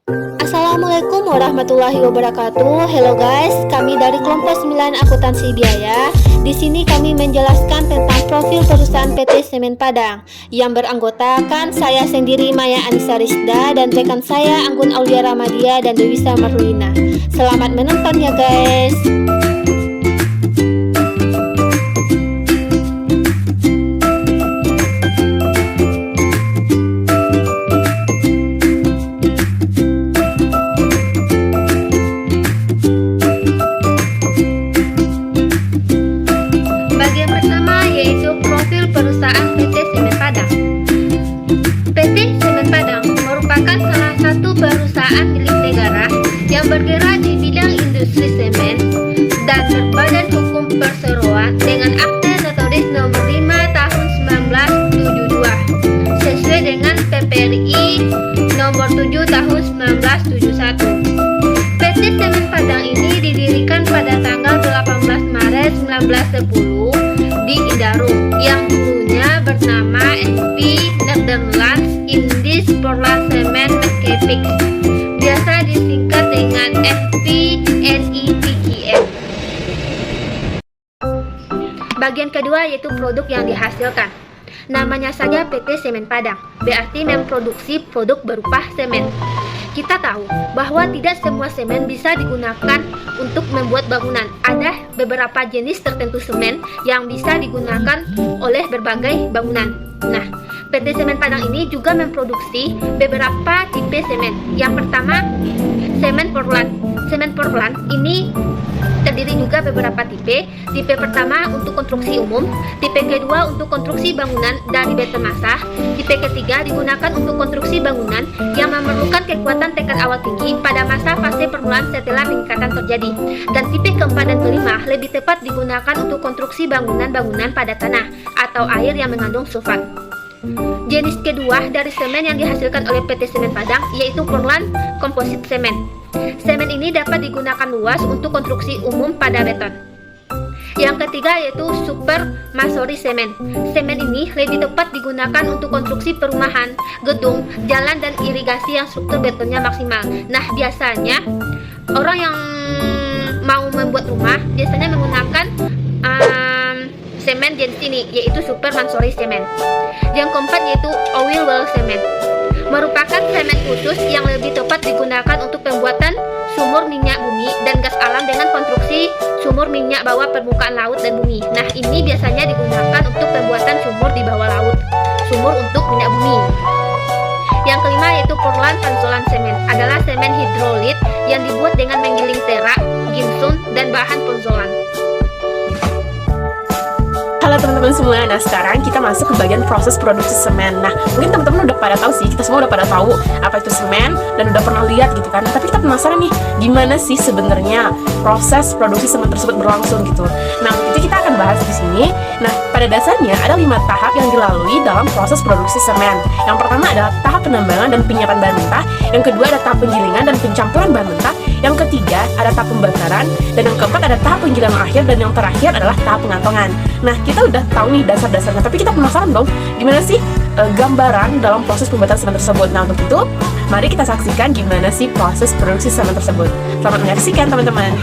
Assalamualaikum warahmatullahi wabarakatuh. Hello guys, kami dari kelompok 9 akuntansi biaya. Di sini kami menjelaskan tentang profil perusahaan PT Semen Padang yang beranggotakan saya sendiri Maya Anissa Rizda dan rekan saya Anggun Aulia Ramadia dan Dewisa Marlina. Selamat menonton ya guys. Bagian pertama yaitu profil perusahaan PT Semen Padang. PT Semen Padang merupakan salah satu perusahaan milik negara yang bergerak di bidang industri semen dan berbadan hukum perseroan dengan Akte Notaris Nomor 5 Tahun 1972 sesuai dengan PPRI Nomor 7 Tahun 1971. PT Semen Padang ini didirikan pada tanggal 18 Maret 1910 di Indarum yang dulunya bernama NV Netherlands Indies Portland Cement Mechanicks, biasa disingkat dengan NVNIPGM. Bagian kedua yaitu produk yang dihasilkan. Namanya saja PT Semen Padang, berarti memproduksi produk berupa semen. Kita tahu bahwa tidak semua semen bisa digunakan untuk membuat bangunan. Ada beberapa jenis tertentu semen yang bisa digunakan oleh berbagai bangunan. Nah, PT Semen Padang ini juga memproduksi beberapa tipe semen. Yang pertama, semen Portland. Semen Portland ini terdiri juga beberapa tipe. Tipe pertama untuk konstruksi umum, tipe kedua untuk konstruksi bangunan dari beton massa, tipe ketiga digunakan untuk konstruksi bangunan yang memerlukan kekuatan tekan awal tinggi pada masa fase permulaan setelah peningkatan terjadi, dan tipe keempat dan kelima lebih tepat digunakan untuk konstruksi bangunan-bangunan pada tanah atau air yang mengandung sulfat. Jenis kedua dari semen yang dihasilkan oleh PT Semen Padang yaitu Portland Composite Cement. Semen ini dapat digunakan luas untuk konstruksi umum pada beton. Yang ketiga yaitu Super Masonry Cement. Semen ini lebih tepat digunakan untuk konstruksi perumahan, gedung, jalan, dan irigasi yang struktur betonnya maksimal. Nah, biasanya orang yang mau membuat rumah biasanya menggunakan semen jenis ini, yaitu Super Masonry Cement. Yang keempat yaitu Oil Well Cement, merupakan semen khusus yang lebih tepat digunakan untuk pembuatan sumur minyak bumi dan gas alam dengan konstruksi sumur minyak bawah permukaan laut dan bumi. Nah, ini biasanya digunakan untuk pembuatan sumur di bawah laut, sumur untuk minyak bumi. Yang kelima yaitu Portland Panzolan Cement, adalah semen hidrolit yang dibuat dengan menggiling terak, gimsum, dan bahan ponzolan. Halo teman-teman semua, nah sekarang kita masuk ke bagian proses produksi semen. Nah, mungkin teman-teman udah pada tahu sih, kita semua udah pada tahu apa itu semen dan udah pernah lihat gitu kan. Tapi kita penasaran nih, gimana sih sebenarnya proses produksi semen tersebut berlangsung gitu. Nah, itu kita akan bahas di sini. Nah, pada dasarnya ada 5 tahap yang dilalui dalam proses produksi semen. Yang pertama adalah tahap penambangan dan penyiapan bahan mentah. Yang kedua ada tahap penggilingan dan pencampuran bahan mentah. Yang ketiga ada tahap pembakaran, dan yang keempat ada tahap penggilingan akhir, dan yang terakhir adalah tahap pengantongan. Nah, kita udah tahu nih dasar-dasarnya, tapi kita penasaran dong, gimana sih gambaran dalam proses pembuatan semen tersebut. Nah, untuk itu, mari kita saksikan gimana sih proses produksi semen tersebut. Selamat menyaksikan teman-teman.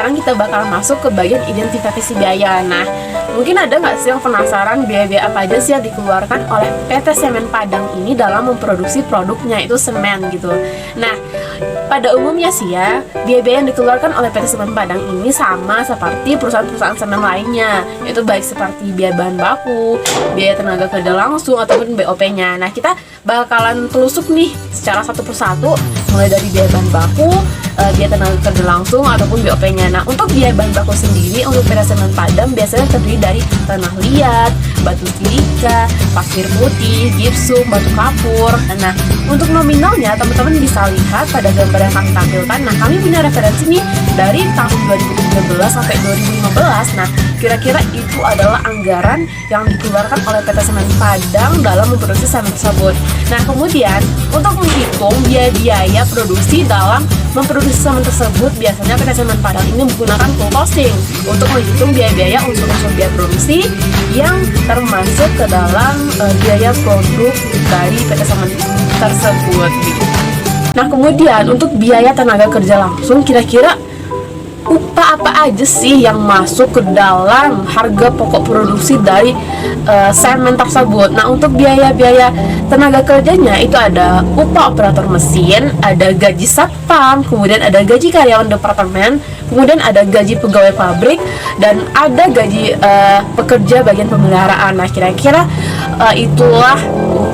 sekarang kita bakal masuk ke bagian identifikasi biaya. Nah, mungkin ada nggak sih yang penasaran biaya-biaya apa aja sih yang dikeluarkan oleh PT Semen Padang ini dalam memproduksi produknya itu semen gitu. Nah, pada umumnya sih ya, biaya-biaya yang dikeluarkan oleh PT Semen Padang ini sama seperti perusahaan-perusahaan semen lainnya, yaitu baik seperti biaya bahan baku, biaya tenaga kerja langsung, ataupun BOP-nya. Nah, kita bakalan telusuk nih secara satu persatu, mulai dari biaya bahan baku, biaya tenaga kerja langsung, ataupun BOP-nya. Nah, untuk biaya bahan baku sendiri, untuk PT Semen Padang biasanya terdiri dari tanah liat, batu silika, pasir putih, gipsum, batu kapur. Nah, untuk nominalnya teman-teman bisa lihat pada gambar yang kami tampilkan. Nah, kami punya referensi nih dari tahun 2013 sampai 2015. Nah, kira-kira itu adalah anggaran yang dikeluarkan oleh PT Semen Padang dalam memproduksi semen tersebut. Nah, kemudian untuk menghitung biaya produksi dalam memproduksi semen tersebut, biasanya PT Semen Padang ini menggunakan full costing untuk menghitung biaya-biaya unsur-unsur biaya produksi yang termasuk ke dalam biaya produk dari PT Semen tersebut. Nah, kemudian untuk biaya tenaga kerja langsung, kira-kira upah apa aja sih yang masuk ke dalam harga pokok produksi dari semen tersebut. Nah, untuk biaya-biaya tenaga kerjanya itu ada upah operator mesin, ada gaji satpam, kemudian ada gaji karyawan departemen, kemudian ada gaji pegawai pabrik, dan ada gaji pekerja bagian pemeliharaan. Nah, kira-kira itulah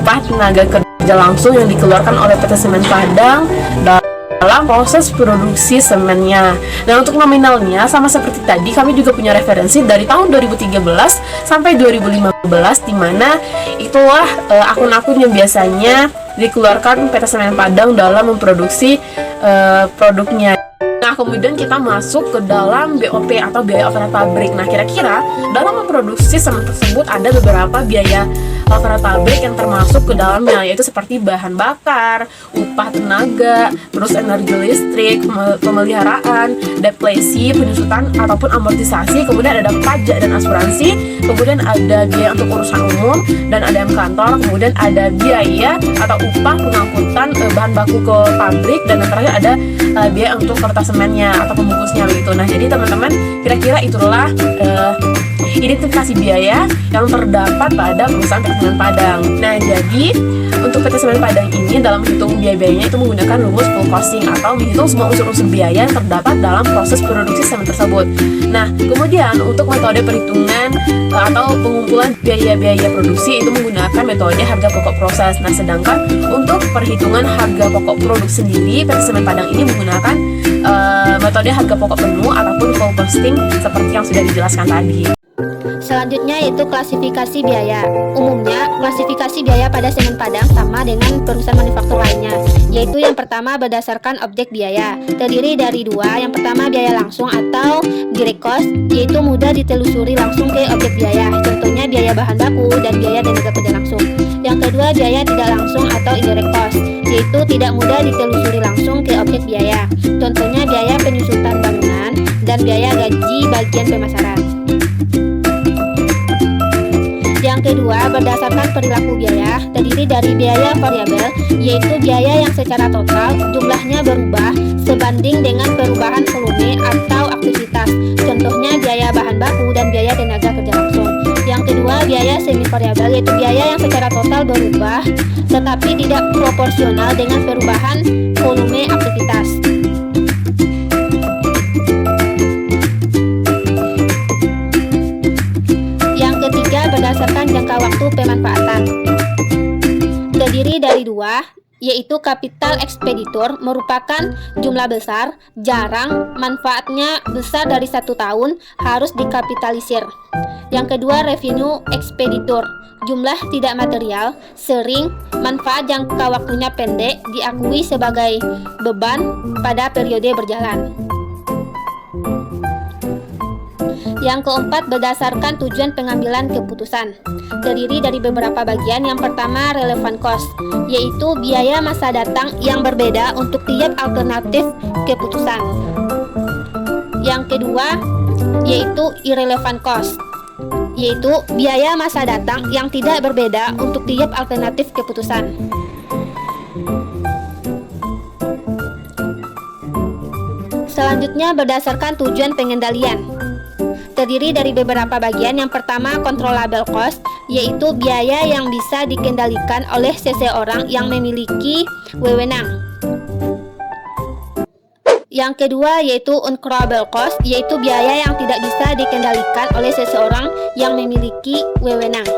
upah tenaga kerja langsung yang dikeluarkan oleh PT Semen Padang dalam proses produksi semennya. Nah, untuk nominalnya sama seperti tadi, kami juga punya referensi dari tahun 2013 sampai 2015, di mana itulah akun-akun yang biasanya dikeluarkan PT Semen Padang dalam memproduksi produknya. Nah, kemudian kita masuk ke dalam BOP atau biaya operator pabrik. Nah, kira-kira dalam memproduksi semen tersebut ada beberapa biaya operator pabrik yang termasuk ke dalamnya, yaitu seperti bahan bakar, upah tenaga, terus energi listrik, pemeliharaan, depresi, penyusutan ataupun amortisasi, kemudian ada pajak dan asuransi, kemudian ada biaya untuk urusan umum dan ada yang kantor, kemudian ada biaya atau upah pengangkutan bahan baku ke pabrik, dan yang terakhir ada biaya untuk kertas semennya atau pembungkusnya begitu. Nah, jadi teman-teman, kira-kira itulah identifikasi biaya yang terdapat pada perusahaan PT Semen Padang. Nah, jadi untuk PT Semen Padang ini dalam menghitung biaya-biayanya itu menggunakan rumus full costing atau menghitung semua unsur-unsur biaya yang terdapat dalam proses produksi semen tersebut. Nah, kemudian untuk metode perhitungan atau pengumpulan biaya-biaya produksi itu menggunakan metode harga pokok proses. Nah, sedangkan untuk perhitungan harga pokok produk sendiri, PT Semen Padang ini menggunakan metode harga pokok penuh ataupun full costing seperti yang sudah dijelaskan tadi. Selanjutnya yaitu klasifikasi biaya. Umumnya, klasifikasi biaya pada Semen Padang sama dengan perusahaan manufaktur lainnya, yaitu yang pertama berdasarkan objek biaya, terdiri dari dua. Yang pertama biaya langsung atau direct cost, yaitu mudah ditelusuri langsung ke objek biaya, contohnya biaya bahan baku dan biaya tenaga kerja langsung. Yang kedua biaya tidak langsung atau indirect cost, yaitu tidak mudah ditelusuri langsung ke objek biaya, contohnya biaya penyusutan bangunan dan biaya gaji bagian pemasaran. Yang kedua, berdasarkan perilaku biaya, terdiri dari biaya variabel, yaitu biaya yang secara total jumlahnya berubah sebanding dengan perubahan volume atau aktivitas, contohnya biaya bahan baku dan biaya tenaga kerja langsung. Yang kedua, biaya semi variabel, yaitu biaya yang secara total berubah tetapi tidak proporsional dengan perubahan volume aktivitas. Berdasarkan jangka waktu pemanfaatan, terdiri dari dua, yaitu kapital ekspeditur merupakan jumlah besar, jarang, manfaatnya besar dari 1 tahun, harus dikapitalisir. Yang kedua, revenue ekspeditur, jumlah tidak material, sering, manfaat jangka waktunya pendek, diakui sebagai beban pada periode berjalan. Yang keempat, berdasarkan tujuan pengambilan keputusan, terdiri dari beberapa bagian. Yang pertama, relevant cost, yaitu biaya masa datang yang berbeda untuk tiap alternatif keputusan. Yang kedua, yaitu irrelevant cost, yaitu biaya masa datang yang tidak berbeda untuk tiap alternatif keputusan. Selanjutnya berdasarkan tujuan pengendalian. Terdiri dari beberapa bagian. Yang pertama, controllable cost, yaitu biaya yang bisa dikendalikan oleh seseorang yang memiliki wewenang. Yang kedua yaitu uncontrollable cost, yaitu biaya yang tidak bisa dikendalikan oleh seseorang yang memiliki wewenang.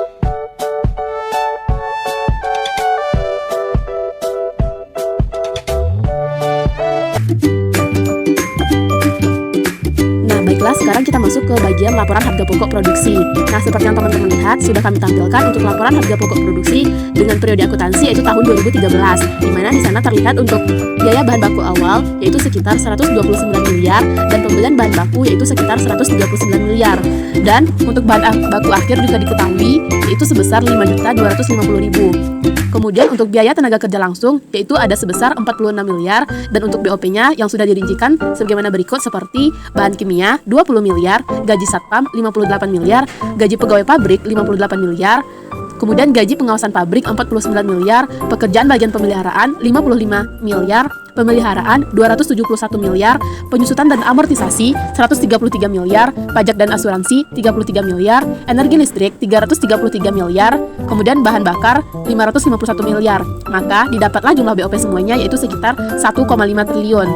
Baiklah, sekarang kita masuk ke bagian laporan harga pokok produksi. Nah, seperti yang teman-teman lihat, sudah kami tampilkan untuk laporan harga pokok produksi dengan periode akuntansi yaitu tahun 2013, di mana di sana terlihat untuk biaya bahan baku awal yaitu sekitar 129 miliar dan pembelian bahan baku yaitu sekitar 139 miliar. Dan untuk bahan baku akhir juga diketahui yaitu sebesar 5.250.000. Kemudian untuk biaya tenaga kerja langsung yaitu ada sebesar 46 miliar dan untuk BOP-nya yang sudah dirincikan sebagaimana berikut seperti bahan kimia 20 miliar, gaji satpam 58 miliar, gaji pegawai pabrik 58 miliar, kemudian gaji pengawasan pabrik 49 miliar, pekerjaan bagian pemeliharaan 55 miliar, pemeliharaan 271 miliar, penyusutan dan amortisasi 133 miliar, pajak dan asuransi 33 miliar, energi listrik 333 miliar, kemudian bahan bakar 551 miliar. Maka didapatlah jumlah BOP semuanya yaitu sekitar 1,5 triliun.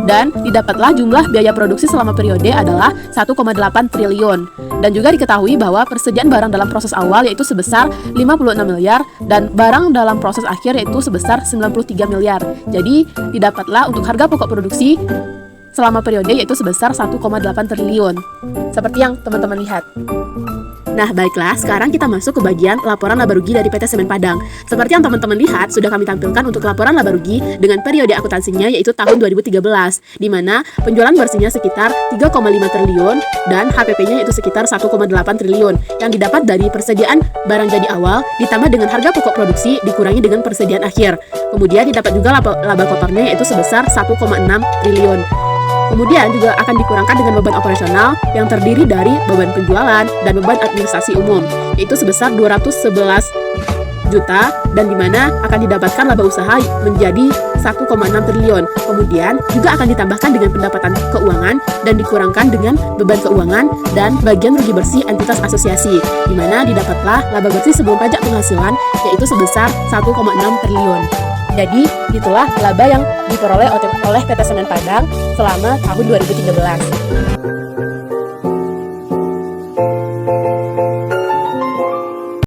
Dan didapatlah jumlah biaya produksi selama periode adalah 1,8 triliun. Dan juga diketahui bahwa persediaan barang dalam proses awal yaitu sebesar 56 miliar dan barang dalam proses akhir yaitu sebesar 93 miliar. Jadi didapatlah untuk harga pokok produksi selama periode yaitu sebesar 1,8 triliun. Seperti yang teman-teman lihat. Nah, baiklah, sekarang kita masuk ke bagian laporan laba rugi dari PT Semen Padang. Seperti yang teman-teman lihat, sudah kami tampilkan untuk laporan laba rugi dengan periode akuntansinya yaitu tahun 2013, di mana penjualan bersihnya sekitar 3,5 triliun dan HPP-nya yaitu sekitar 1,8 triliun yang didapat dari persediaan barang jadi awal ditambah dengan harga pokok produksi dikurangi dengan persediaan akhir. Kemudian didapat juga laba kotornya yaitu sebesar 1,6 triliun. Kemudian juga akan dikurangkan dengan beban operasional yang terdiri dari beban penjualan dan beban administrasi umum, yaitu sebesar 211 juta dan di mana akan didapatkan laba usaha menjadi 1,6 triliun. Kemudian juga akan ditambahkan dengan pendapatan keuangan dan dikurangkan dengan beban keuangan dan bagian rugi bersih entitas asosiasi, di mana didapatlah laba bersih sebelum pajak penghasilan yaitu sebesar 1,6 triliun. Jadi, itulah laba yang diperoleh oleh PT Semen Padang selama tahun 2013.